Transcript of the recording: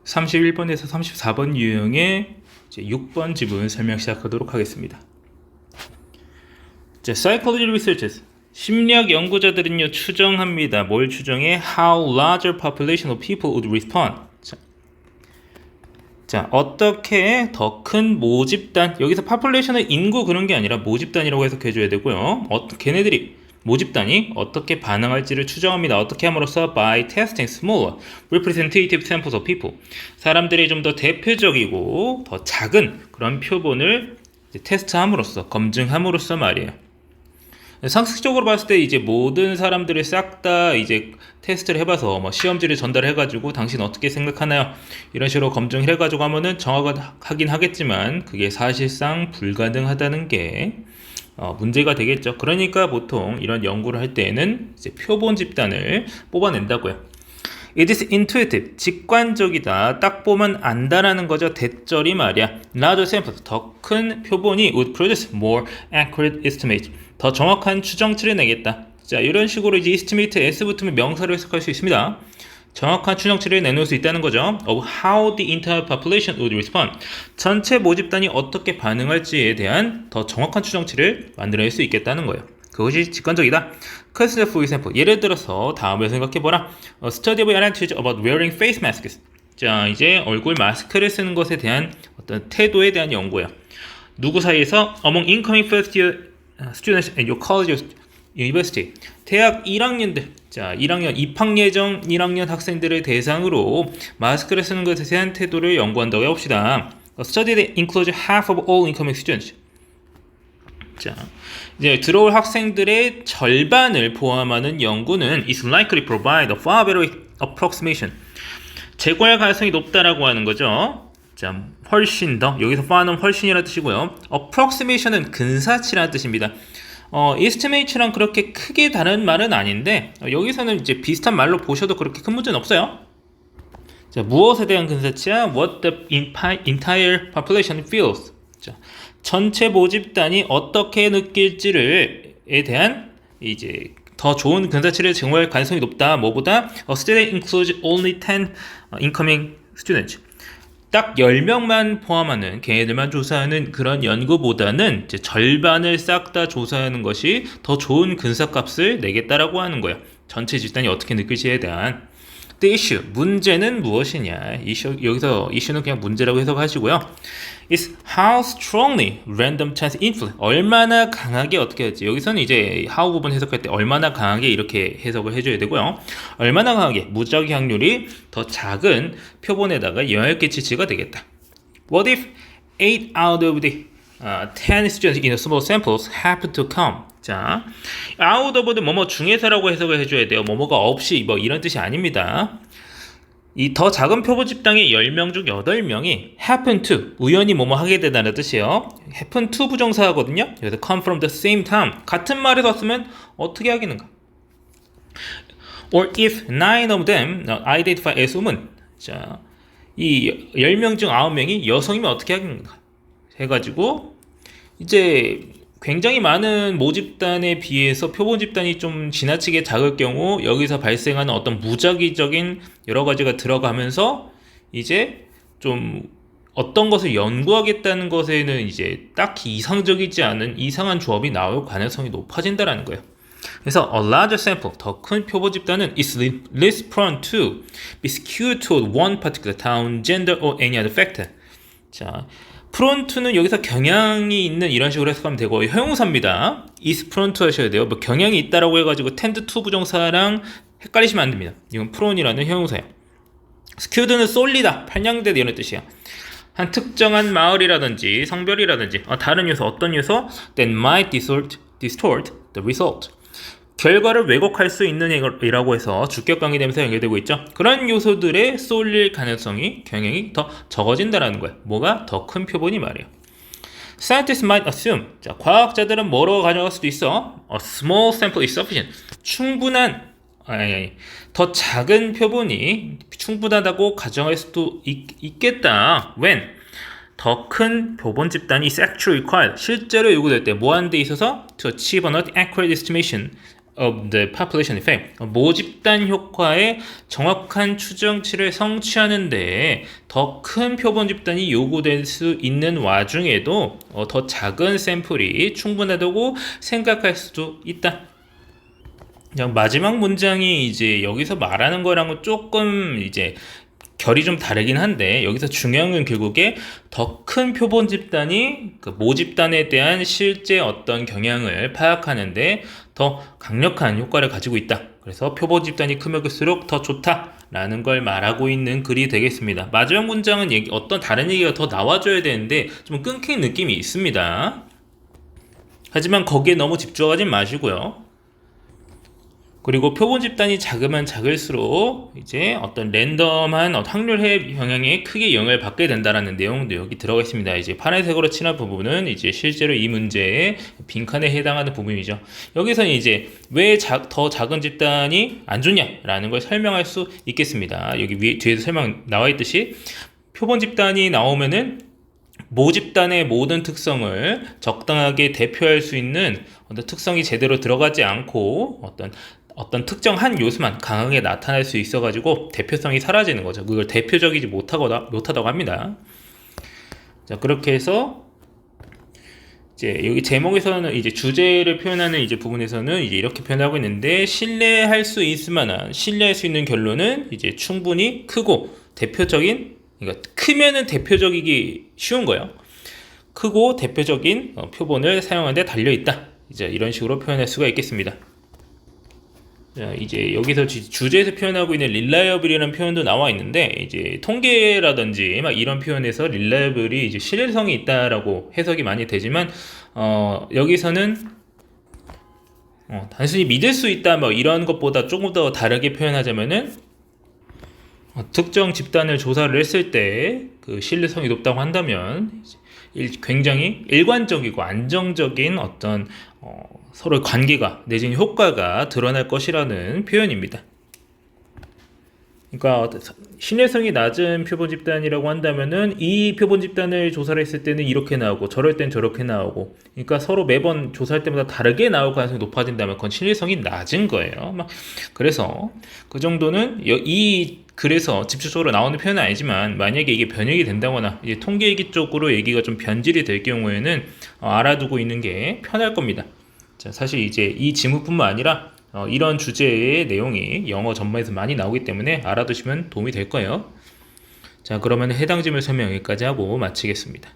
31번에서 34번 유형의 이제 6번 지문 설명 시작하도록 하겠습니다. 자, Psychology researchers. 심리학 연구자들은요, 추정합니다. 뭘 추정해? How larger population of people would respond. 자, 어떻게 더 큰 모집단, 여기서 population은 인구 그런 게 아니라 모집단이라고 해석해줘야 되고요. 걔네들이 모집단이 어떻게 반응할지를 추정합니다. 어떻게 함으로써 by testing smaller representative samples of people. 사람들이 좀 더 대표적이고 더 작은 그런 표본을 테스트함으로써, 검증함으로써 말이에요. 상식적으로 봤을 때 이제 모든 사람들을 싹 다 이제 테스트를 해봐서 뭐 시험지를 전달해가지고 당신 어떻게 생각하나요? 이런 식으로 검증을 해가지고 하면은 정확하긴 하겠지만 그게 사실상 불가능하다는 게 문제가 되겠죠. 그러니까 보통 이런 연구를 할 때에는 이제 표본 집단을 뽑아낸다고요. It is intuitive, 직관적이다. 딱 보면 안다라는 거죠. 대절이 말이야. Larger samples, 더 큰 표본이 would produce more accurate estimates, 더 정확한 추정치를 내겠다. 자, 이런 식으로 이제 estimate s 붙으면 명사로 해석할 수 있습니다. 정확한 추정치를 내놓을 수 있다는 거죠. Of how the entire population would respond. 전체 모집단이 어떻게 반응할지에 대한 더 정확한 추정치를 만들어낼 수 있겠다는 거예요. 그것이 직관적이다. Consider for example. 예를 들어서 다음을 생각해보라. A study of attitudes about wearing face masks. 자, 이제 얼굴 마스크를 쓰는 것에 대한 어떤 태도에 대한 연구예요. 누구 사이에서 among incoming first year students at your college or university. 대학 1학년들. 자, 1학년 입학 예정 1학년 학생들을 대상으로 마스크를 쓰는 것에 대한 태도를 연구한다고 해봅시다. A study that includes half of all incoming students. 자, 이제 들어올 학생들의 절반을 포함하는 연구는 is likely to provide a far better approximation. 재고할 가능성이 높다라고 하는 거죠. 자, 훨씬 더, 여기서 far는 훨씬이라는 뜻이고요. approximation은 근사치라는 뜻입니다. estimate랑 그렇게 크게 다른 말은 아닌데 여기서는 이제 비슷한 말로 보셔도 그렇게 큰 문제는 없어요. 자, 무엇에 대한 근사치야? What the entire population feels. 자, 전체 모집단이 어떻게 느낄지를에 대한 이제 더 좋은 근사치를 제공할 가능성이 높다. 뭐보다 A study includes only 10 incoming students. 딱 10명만 포함하는 걔네들만 조사하는 그런 연구보다는 이제 절반을 싹 다 조사하는 것이 더 좋은 근사값을 내겠다라고 하는 거예요. 전체 집단이 어떻게 느낄지에 대한. The issue, 문제는 무엇이냐? 여기서 issue는 그냥 문제라고 해석하시고요. Is how strongly random chance influence. 얼마나 강하게 어떻게 할지. 여기서는 이제 how 부분 해석할 때 얼마나 강하게 이렇게 해석을 해줘야 되고요. 얼마나 강하게 무작위 확률이 더 작은 표본에다가 영향을 끼칠지가 되겠다. What if 8 out of the 10 students in a small samples happen to come. 자, out of the 뭐뭐 중에서라고 해석을 해줘야 돼요. 뭐뭐가 없이 뭐 이런 뜻이 아닙니다. 이 더 작은 표본 집단의 10명 중 8명이 happen to, 우연히 뭐뭐 하게 되다는 뜻이에요. happen to 부정사거든요. 그래서 come from the same time. 같은 말을 썼으면 어떻게 하겠는가? Or if 9 of them identify as women. 자, 이 10명 중 9명이 여성이면 어떻게 하겠는가? 해가지고 이제 굉장히 많은 모집단에 비해서 표본 집단이 좀 지나치게 작을 경우 여기서 발생하는 어떤 무작위적인 여러 가지가 들어가면서 이제 좀 어떤 것을 연구하겠다는 것에는 이제 딱히 이상적이지 않은 이상한 조합이 나올 가능성이 높아진다라는 거예요. 그래서 a larger sample, 더 큰 표본 집단은 is less prone to be skewed toward one particular town, gender or any other factor. 자, prone to는 여기서 경향이 있는 이런 식으로 해석하면 되고 형용사입니다. is prone to 하셔야 돼요. 뭐 경향이 있다라고 해가지고 tend to 부정사랑 헷갈리시면 안 됩니다. 이건 prone이라는 형용사예요. skewed는 쏠리다, 편향되다 이런 뜻이야. 한 특정한 마을이라든지 성별이라든지 다른 요소, 어떤 요소 that might distort the result. 결과를 왜곡할 수 있는 이라고 해서 주격관계 되면서 연결되고 있죠. 그런 요소들에 쏠릴 가능성이 경향이 더 적어진다라는 거예요. 뭐가? 더 큰 표본이 말이에요. Scientists might assume. 자, 과학자들은 뭐로 가져갈 수도 있어? A small sample is sufficient. 더 작은 표본이 충분하다고 가정할 수도 있겠다. When? 더 큰 표본 집단이 is actually required. 실제로 요구될 때 뭐 하는 데 있어서 to achieve an accurate estimation. of the population effect. 모집단 효과의 정확한 추정치를 성취하는데 더 큰 표본 집단이 요구될 수 있는 와중에도 더 작은 샘플이 충분하다고 생각할 수도 있다. 그냥 마지막 문장이 이제 여기서 말하는 거랑은 조금 이제 결이 좀 다르긴 한데, 여기서 중요한 건 결국에 더 큰 표본 집단이 그 모집단에 대한 실제 어떤 경향을 파악하는데 더 강력한 효과를 가지고 있다. 그래서 표본 집단이 크면 클수록 더 좋다라는 걸 말하고 있는 글이 되겠습니다. 마지막 문장은 어떤 다른 얘기가 더 나와줘야 되는데 좀 끊긴 느낌이 있습니다. 하지만 거기에 너무 집중하지 마시고요. 그리고 표본 집단이 작으면 작을수록 이제 어떤 랜덤한 확률의 영향에 크게 영향을 받게 된다라는 내용도 여기 들어가 있습니다. 이제 파란색으로 칠한 부분은 이제 실제로 이 문제의 빈칸에 해당하는 부분이죠. 여기서는 이제 왜 더 작은 집단이 안 좋냐라는 걸 설명할 수 있겠습니다. 여기 뒤에도 설명 나와 있듯이 표본 집단이 나오면은 모집단의 모든 특성을 적당하게 대표할 수 있는 어떤 특성이 제대로 들어가지 않고 어떤 특정 한 요소만 강하게 나타날 수 있어가지고 대표성이 사라지는 거죠. 그걸 대표적이지 못하다고 합니다. 자, 그렇게 해서 이제 여기 제목에서는 이제 주제를 표현하는 이제 부분에서는 이제 이렇게 표현하고 있는데, 신뢰할 수 있는 결론은 이제 충분히 크고 대표적인, 그러니까 크면은 대표적이기 쉬운 거예요. 크고 대표적인 표본을 사용하는 데 달려 있다. 이제 이런 식으로 표현할 수가 있겠습니다. 자, 이제 여기서 주제에서 표현하고 있는 reliable이라는 표현도 나와 있는데, 이제 통계라든지 막 이런 표현에서 reliable이 이제 신뢰성이 있다라고 해석이 많이 되지만, 여기서는 단순히 믿을 수 있다 뭐 이런 것보다 조금 더 다르게 표현하자면은, 특정 집단을 조사를 했을 때 그 신뢰성이 높다고 한다면 굉장히 일관적이고 안정적인 어떤 서로의 관계가 내지는 효과가 드러날 것이라는 표현입니다. 그러니까 신뢰성이 낮은 표본 집단이라고 한다면은 이 표본 집단을 조사를 했을 때는 이렇게 나오고 저럴 땐 저렇게 나오고, 그러니까 서로 매번 조사할 때마다 다르게 나올 가능성이 높아진다면 그건 신뢰성이 낮은 거예요. 그래서 그 정도는 그래서 직접적으로 나오는 표현은 아니지만, 만약에 이게 변형이 된다거나 이제 통계이기 쪽으로 얘기가 좀 변질이 될 경우에는 알아두고 있는 게 편할 겁니다. 자, 사실 이제 이 지문뿐만 아니라 이런 주제의 내용이 영어 전반에서 많이 나오기 때문에 알아두시면 도움이 될 거예요. 자, 그러면 해당 지문 설명 여기까지 하고 마치겠습니다.